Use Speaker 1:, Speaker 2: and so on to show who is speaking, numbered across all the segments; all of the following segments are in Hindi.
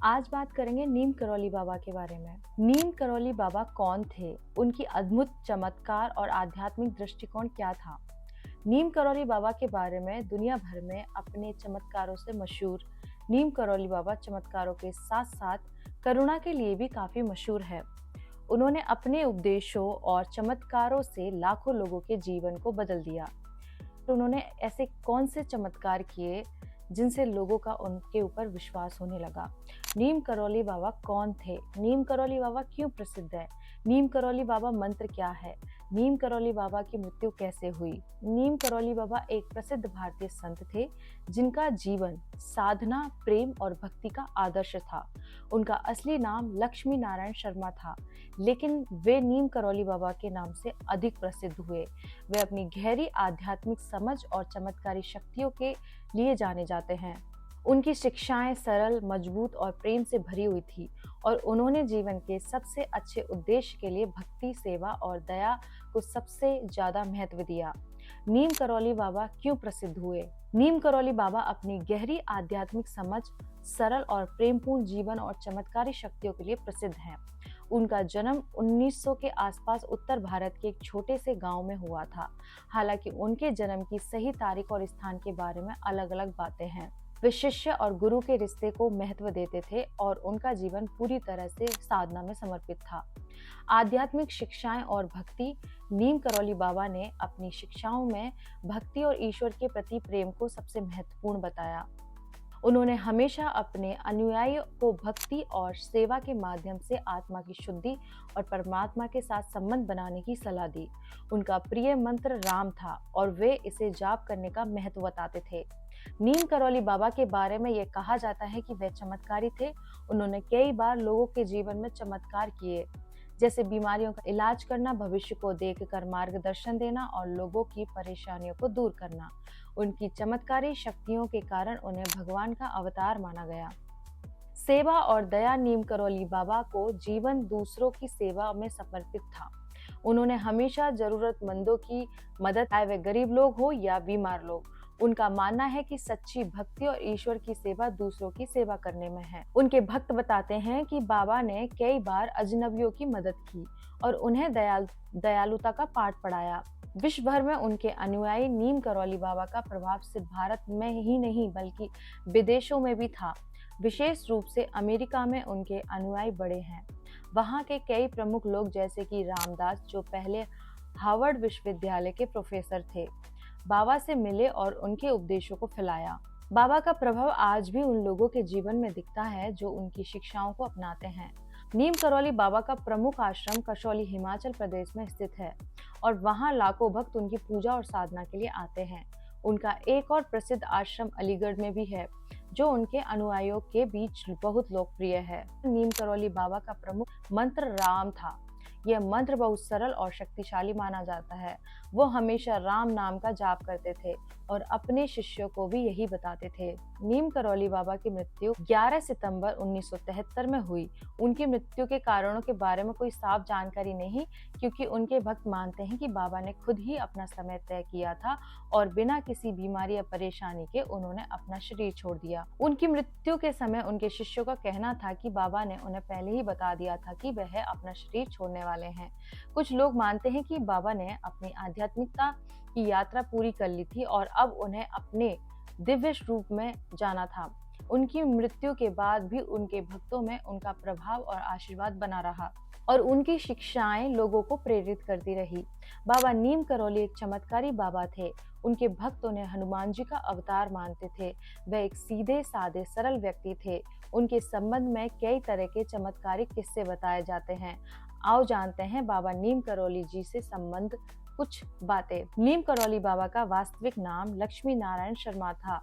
Speaker 1: आज बात करेंगे नीम करौली बाबा के बारे में। नीम करौली बाबा कौन थे? उनकी अद्भुत चमत्कार और आध्यात्मिक दृष्टिकोण क्या था? नीम करौली बाबा के बारे में दुनिया भर में अपने चमत्कारों से मशहूर नीम करौली बाबा चमत्कारों के साथ-साथ करुणा के लिए भी काफी मशहूर है। उन्होंने अपने उपदेशों और चमत्कारों से लाखों लोगों के जीवन को बदल दिया। तो उन्होंने ऐसे कौन से चमत्कार किए जिनसे लोगों का उनके ऊपर विश्वास होने लगा। नीम करौली बाबा कौन थे? नीम करौली बाबा क्यों प्रसिद्ध है? नीम करौली बाबा मंत्र क्या है? नीम करौली बाबा की मृत्यु कैसे हुई? नीम करौली बाबा एक प्रसिद्ध भारतीय संत थे जिनका जीवन साधना, प्रेम और भक्ति का आदर्श था। उनका असली नाम लक्ष्मी नारायण शर्मा था, लेकिन वे नीम करौली बाबा के नाम से अधिक प्रसिद्ध हुए। वे अपनी गहरी आध्यात्मिक समझ और चमत्कारी शक्तियों के लिए जाने जाते हैं। उनकी शिक्षाएं सरल, मजबूत और प्रेम से भरी हुई थी और उन्होंने जीवन के सबसे अच्छे उद्देश्य के लिए भक्ति, सेवा और दया को सबसे ज्यादा महत्व दिया। नीम करौली बाबा क्यों प्रसिद्ध हुए? नीम करौली बाबा अपनी गहरी आध्यात्मिक समझ, सरल और प्रेमपूर्ण जीवन और चमत्कारी शक्तियों के लिए प्रसिद्ध हैं। उनका जन्म 1900 के आसपास उत्तर भारत के एक छोटे से गांव में हुआ था। हालांकि उनके जन्म की सही तारीख और स्थान के बारे में अलग-अलग बातें हैं। वे शिष्य और गुरु के रिश्ते को महत्व देते थे और उनका जीवन पूरी तरह से साधना में समर्पित था। आध्यात्मिक शिक्षाएं और भक्ति। नीम करौली बाबा ने अपनी शिक्षाओं में भक्ति और ईश्वर के प्रति प्रेम को सबसे महत्वपूर्ण बताया। उन्होंने हमेशा अपने अनुयायियों को भक्ति और सेवा के माध्यम से आत्मा की शुद्धि और परमात्मा के साथ संबंध बनाने की सलाह दी। उनका प्रिय मंत्र राम था और वे इसे जाप करने का महत्व बताते थे। नीम करौली बाबा के बारे में यह कहा जाता है कि वे चमत्कारी थे। उन्होंने कई बार लोगों के जीवन में चमत्कार किए, जैसे बीमारियों का इलाज करना, भविष्य को देखकर मार्गदर्शन देना और लोगों की परेशानियों को दूर करना। उनकी चमत्कारी शक्तियों के कारण उन्हें भगवान का अवतार माना गया। सेवा और दया। नीम करौली बाबा को जीवन दूसरों की सेवा में समर्पित था। उन्होंने हमेशा जरूरतमंदों की मदद, चाहे वे गरीब लोग हो या बीमार लोग। उनका मानना है कि सच्ची भक्ति और ईश्वर की सेवा दूसरों की सेवा करने में है। उनके भक्त बताते हैं कि बाबा ने कई बार अजनबियों की मदद की और उन्हें दयालुता का पाठ पढ़ाया। विश्व भर में उनके अनुयायी। नीम करौली बाबा का प्रभाव सिर्फ भारत में ही नहीं बल्कि विदेशों में भी था। विशेष रूप से अमेरिका में उनके अनुयायी बड़े हैं। वहाँ के कई प्रमुख लोग जैसे कि रामदास, जो पहले हार्वर्ड विश्वविद्यालय के प्रोफेसर थे, बाबा से मिले और उनके उपदेशों को फैलाया। बाबा का प्रभाव आज भी उन लोगों के जीवन में दिखता है जो उनकी शिक्षाओं को अपनाते हैं। नीम करौली बाबा का प्रमुख आश्रम कसौली, हिमाचल प्रदेश में स्थित है और वहां लाखों भक्त उनकी पूजा और साधना के लिए आते हैं। उनका एक और प्रसिद्ध आश्रम अलीगढ़ में भी है, जो उनके अनुयायियों के बीच बहुत लोकप्रिय है। नीम करौली बाबा का प्रमुख मंत्र राम था। यह मंत्र बहुत सरल और शक्तिशाली माना जाता है। वो हमेशा राम नाम का जाप करते थे और अपने शिष्यों को भी यही बताते थे। नीम करौली बाबा की मृत्यु 11 सितंबर 1973 में हुई। उनकी मृत्यु के कारणों के बारे में कोई साफ जानकारी नहीं, क्योंकि उनके भक्त मानते हैं कि बाबा ने खुद ही अपना समय तय किया था और बिना किसी बीमारी या परेशानी के उन्होंने अपना शरीर छोड़ दिया। उनकी मृत्यु के समय उनके शिष्यों का कहना था कि बाबा ने उन्हें पहले ही बता दिया था कि वह अपना शरीर छोड़ने वाले हैं। कुछ लोग मानते हैं कि बाबा ने अपनी आध्यात्मिकता की यात्रा पूरी कर ली थी और अब उन्हें अपने दिव्य रूप में जाना था। उनकी मृत्यु के बाद भी उनके भक्तों में उनका प्रभाव और आशीर्वाद बना रहा और उनकी शिक्षाएं लोगों को प्रेरित करती रही। बाबा नीम करौली एक चमत्कारी बाबा थे। उनके भक्त उन्हें हनुमान जी का अवतार मानते थे। वे एक सीधे साधे सरल व्यक्ति थे। उनके संबंध में कई तरह के चमत्कारिक किस्से बताए जाते हैं। आओ जानते हैं बाबा नीम करौली जी से संबंध कुछ बातें। नीम करौली बाबा का वास्तविक नाम लक्ष्मी नारायण शर्मा था।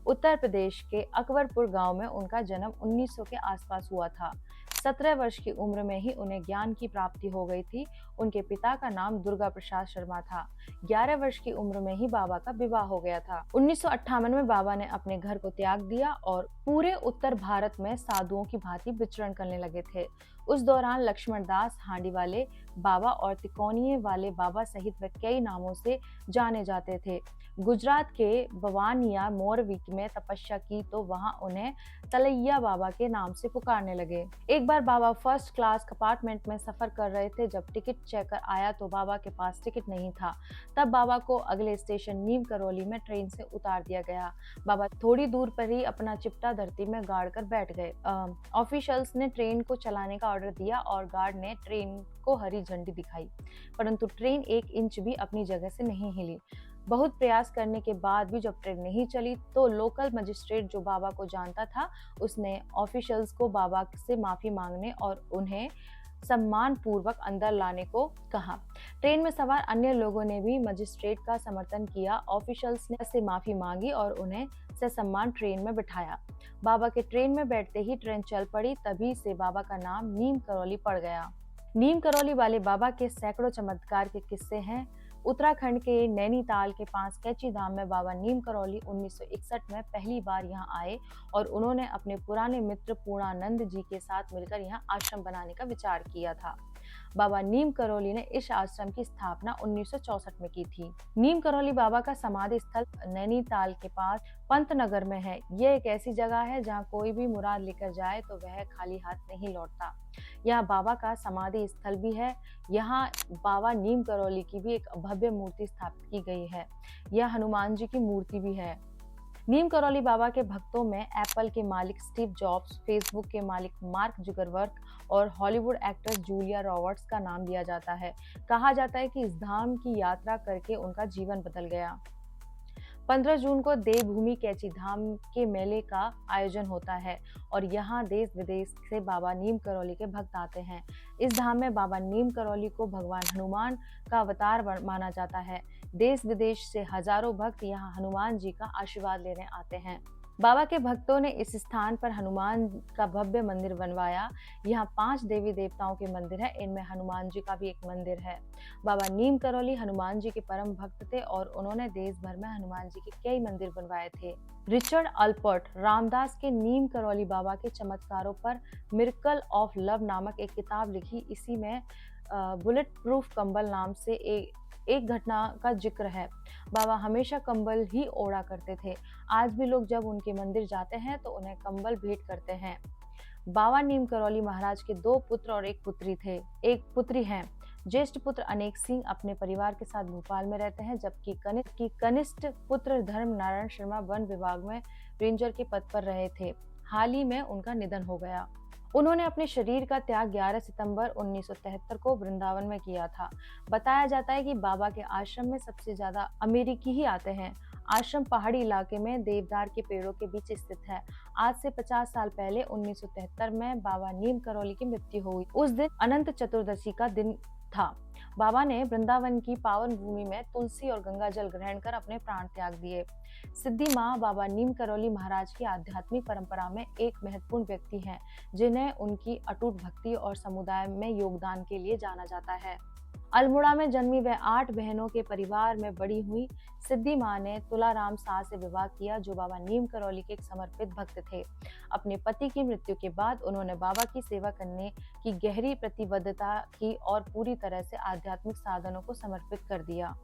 Speaker 1: उत्तर प्रदेश के अकबरपुर गांव में उनका जन्म 1900 के आसपास हुआ था। 17 वर्ष की उम्र में ही उन्हें ज्ञान की प्राप्ति हो गई थी। उनके पिता का नाम दुर्गा प्रसाद शर्मा था। 11 वर्ष की उम्र में ही बाबा का विवाह हो गया था। 1958 में बाबा ने अपने घर को त्याग दिया और पूरे उत्तर भारत में साधुओं की भांति विचरण करने लगे थे। उस दौरान लक्ष्मण दास, हांडी वाले बाबा और तिकोनिये वाले बाबा सहित वे कई नामों से जाने जाते थे। गुजरात के बवानिया मोरवी में तपस्या की तो वहां उन्हें तलैया बाबा के नाम से पुकारने लगे। एक बार बाबा फर्स्ट क्लास कंपार्टमेंट में सफर कर रहे थे। जब टिकट चेकर आया तो बाबा के पास टिकट नहीं था। तब बाबा को अगले स्टेशन नीम करौली में ट्रेन से उतार दिया गया। बाबा थोड़ी दूर पर ही अपना चिपटा धरती में गाड़ कर बैठ गए। ऑफिशियल्स ने ट्रेन को चलाने का ऑर्डर दिया और गार्ड ने ट्रेन को हरी झंडी दिखाई, परंतु ट्रेन 1 इंच भी अपनी जगह से नहीं हिली। बहुत प्रयास करने के बाद भी जब ट्रेन नहीं चली तो लोकल मजिस्ट्रेट जो बाबा को जानता था, उसने ऑफिशियल्स को बाबा से माफी मांगने और उन्हें सम्मान पूर्वक अंदर लाने को कहा। ट्रेन में सवार अन्य लोगों ने भी मजिस्ट्रेट का समर्थन किया। ऑफिशियल्स ने से माफी मांगी और उन्हें ससम्मान ट्रेन में बिठाया। बाबा के ट्रेन में बैठते ही ट्रेन चल पड़ी। तभी से बाबा का नाम नीम करौली पड़ गया। नीम करौली वाले बाबा के सैकड़ों चमत्कार के किस्से हैं। उत्तराखंड के नैनीताल के पास कैची धाम में बाबा नीम करौली 1961 में पहली बार यहां आए और उन्होंने अपने पुराने मित्र पूर्णानंद जी के साथ मिलकर यहां आश्रम बनाने का विचार किया था। बाबा नीम करौली ने इस आश्रम की स्थापना 1964 में की थी। नीम करौली बाबा का समाधि स्थल नैनीताल के पास पंतनगर में है। यह एक ऐसी जगह है जहां कोई भी मुराद लेकर जाए तो वह खाली हाथ नहीं लौटता। यहाँ बाबा का समाधि स्थल भी है। यहाँ बाबा नीम करौली की भी एक भव्य मूर्ति स्थापित की गई है। यह हनुमान जी की मूर्ति भी है। नीम करौली बाबा के भक्तों में एप्पल के मालिक स्टीव जॉब्स, फेसबुक के मालिक मार्क जुकरबर्ग और हॉलीवुड एक्ट्रेस जूलिया रॉबर्ट्स का नाम लिया जाता है। कहा जाता है कि इस धाम की यात्रा करके उनका जीवन बदल गया। 15 जून को देवभूमि कैची धाम के मेले का आयोजन होता है और यहाँ देश विदेश से बाबा नीम करौली के भक्त आते हैं। इस धाम में बाबा नीम करौली को भगवान हनुमान का अवतार माना जाता है। देश विदेश से हजारों भक्त यहाँ हनुमान जी का आशीर्वाद लेने आते हैं। बाबा के भक्तों ने इस स्थान पर हनुमान का भव्य मंदिर बनवाया। यहाँ 5 देवी देवताओं के मंदिर है। इनमें हनुमान जी का भी एक मंदिर है। बाबा नीम करौली हनुमान जी के परम भक्त थे और उन्होंने देश भर में हनुमान जी के कई मंदिर बनवाए थे। रिचर्ड अल्पर्ट रामदास के नीम करौली बाबा के चमत्कारों पर मिरेकल ऑफ लव नामक एक किताब लिखी। इसी में बुलेट प्रूफ कंबल नाम से एक घटना का जिक्र है। बाबा हमेशा कंबल ही ओढ़ा करते थे। आज भी लोग जब उनके मंदिर जाते हैं तो उन्हें कंबल भेंट करते हैं। बाबा नीम करौली महाराज के 2 पुत्र और 1 पुत्री थे। एक पुत्री हैं। ज्येष्ठ पुत्र अनेक सिंह अपने परिवार के साथ भोपाल में रहते हैं, जबकि कनिष्ठ पुत्र धर्म नारायण शर्मा वन विभाग में रेंजर के पद पर रहे थे। हाल ही में उनका निधन हो गया। उन्होंने अपने शरीर का त्याग 11 सितंबर 1973 को वृंदावन में किया था। बताया जाता है कि बाबा के आश्रम में सबसे ज्यादा अमेरिकी ही आते हैं। आश्रम पहाड़ी इलाके में देवदार के पेड़ों के बीच स्थित है। आज से 50 साल पहले 1973 में बाबा नीम करौली की मृत्यु हुई। उस दिन अनंत चतुर्दशी का दिन था। बाबा ने वृंदावन की पावन भूमि में तुलसी और गंगा जल ग्रहण कर अपने प्राण त्याग दिए। सिद्धि माँ बाबा नीम करौली महाराज की आध्यात्मिक परंपरा में एक महत्वपूर्ण व्यक्ति हैं, जिन्हें उनकी अटूट भक्ति और समुदाय में योगदान के लिए जाना जाता है। अल्मोड़ा में जन्मी वह 8 बहनों के परिवार में बड़ी हुई। सिद्धि माँ ने तुलाराम शाह से विवाह किया, जो बाबा नीम करौली के एक समर्पित भक्त थे। अपने पति की मृत्यु के बाद उन्होंने बाबा की सेवा करने की गहरी प्रतिबद्धता की और पूरी तरह से आध्यात्मिक साधनों को समर्पित कर दिया।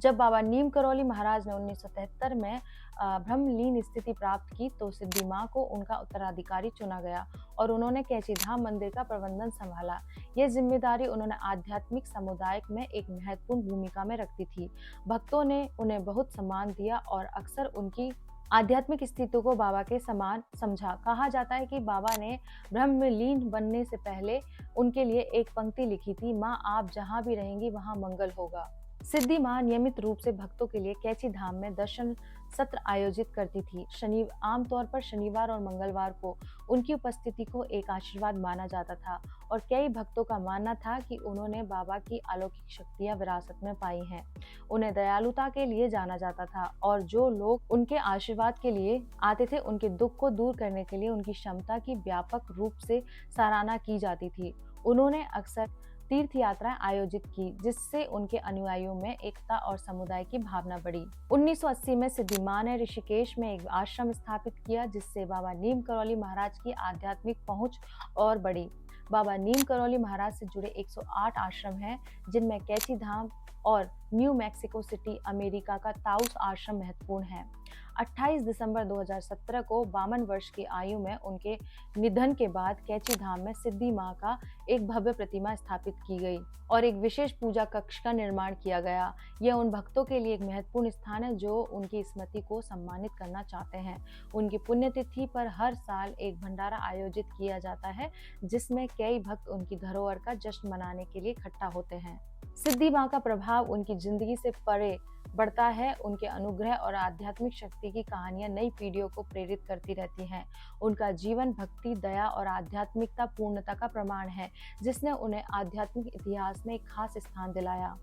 Speaker 1: जब बाबा नीम करौली महाराज ने 1973 में ब्रह्मलीन स्थिति प्राप्त की तो सिद्धि माँ को उनका उत्तराधिकारी चुना गया और उन्होंने कैची धाम मंदिर का प्रबंधन संभाला। यह जिम्मेदारी उन्होंने आध्यात्मिक समुदाय में एक महत्वपूर्ण भूमिका में रखती थी। भक्तों ने उन्हें बहुत सम्मान दिया और अक्सर उनकी आध्यात्मिक स्थिति को बाबा के समान समझा। कहा जाता है कि बाबा ने ब्रह्मलीन बनने से पहले उनके लिए एक पंक्ति लिखी थी, माँ आप जहाँ भी रहेंगी वहाँ मंगल होगा। सिद्धि माँ नियमित रूप से भक्तों के लिए कैची धाम में दर्शन सत्र आयोजित करती थी। आमतौर पर शनिवार और मंगलवार को उनकी उपस्थिति को एक आशीर्वाद माना जाता था और कई भक्तों का मानना था कि उन्होंने बाबा की अलौकिक शक्तियां विरासत में पाई हैं। उन्हें दयालुता के लिए जाना जाता था और जो लोग उनके आशीर्वाद के लिए आते थे उनके दुख को दूर करने के लिए उनकी क्षमता की व्यापक रूप से सराहना की जाती थी। उन्होंने अक्सर तीर्थ यात्राएं आयोजित की, जिससे उनके अनुयायियों में एकता और समुदाय की भावना बढ़ी। 1980 में सिद्धि माँ ने ऋषिकेश में एक आश्रम स्थापित किया, जिससे बाबा नीम करौली महाराज की आध्यात्मिक पहुंच और बढ़ी। बाबा नीम करौली महाराज से जुड़े 108 आश्रम हैं, जिनमें कैची धाम और न्यू मैक्सिको सिटी, अमेरिका का ताउस आश्रम महत्वपूर्ण है। 28 दिसंबर 2017 को 52 वर्ष की आयु में उनके निधन के बाद कैची धाम में सिद्धि मां का एक भव्य प्रतिमा स्थापित की गई और एक विशेष पूजा कक्ष का निर्माण किया गया। यह उन भक्तों के लिए एक महत्वपूर्ण स्थान है जो उनकी स्मृति को सम्मानित करना चाहते हैं। उनकी पुण्यतिथि पर हर साल एक भंडारा आयोजित किया जाता है, जिसमें कई भक्त उनकी धरोहर का जश्न मनाने के लिए इकट्ठा होते हैं। सिद्धि मां का प्रभाव उनकी जिंदगी से परे बढ़ता है। उनके अनुग्रह और आध्यात्मिक शक्ति की कहानियां नई पीढ़ियों को प्रेरित करती रहती हैं। उनका जीवन भक्ति, दया और आध्यात्मिकता पूर्णता का प्रमाण है, जिसने उन्हें आध्यात्मिक इतिहास में एक खास स्थान दिलाया।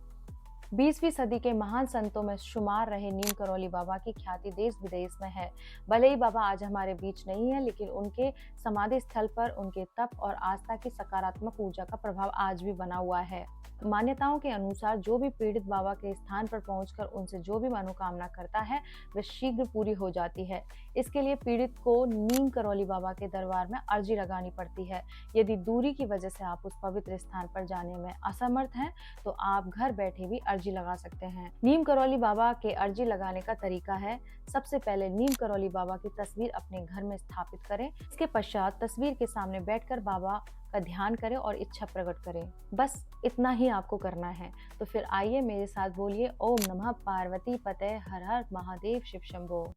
Speaker 1: 20वीं सदी के महान संतों में शुमार रहे नीम करौली बाबा की ख्याति देश विदेश में है। भले ही बाबा आज हमारे बीच नहीं है, लेकिन उनके समाधि स्थल पर उनके तप और आस्था की सकारात्मक ऊर्जा का प्रभाव आज भी बना हुआ है। मान्यताओं के अनुसार जो भी पीड़ित बाबा के स्थान पर पहुंचकर उनसे जो भी मनोकामना करता है, वह शीघ्र पूरी हो जाती है। इसके लिए पीड़ित को नीम करौली बाबा के दरबार में अर्जी लगानी पड़ती है। यदि दूरी की वजह से आप उस पवित्र स्थान पर जाने में असमर्थ हैं, तो आप घर बैठे भी अर्जी लगा सकते हैं। नीम करौली बाबा के अर्जी लगाने का तरीका है, सबसे पहले नीम करौली बाबा की तस्वीर अपने घर में स्थापित करें। इसके पश्चात तस्वीर के सामने बैठकर बाबा का ध्यान करें और इच्छा प्रकट करें। बस इतना ही आपको करना है। तो फिर आइए मेरे साथ बोलिए, ओम नमः पार्वती पते, हर हर महादेव शिव शंभो।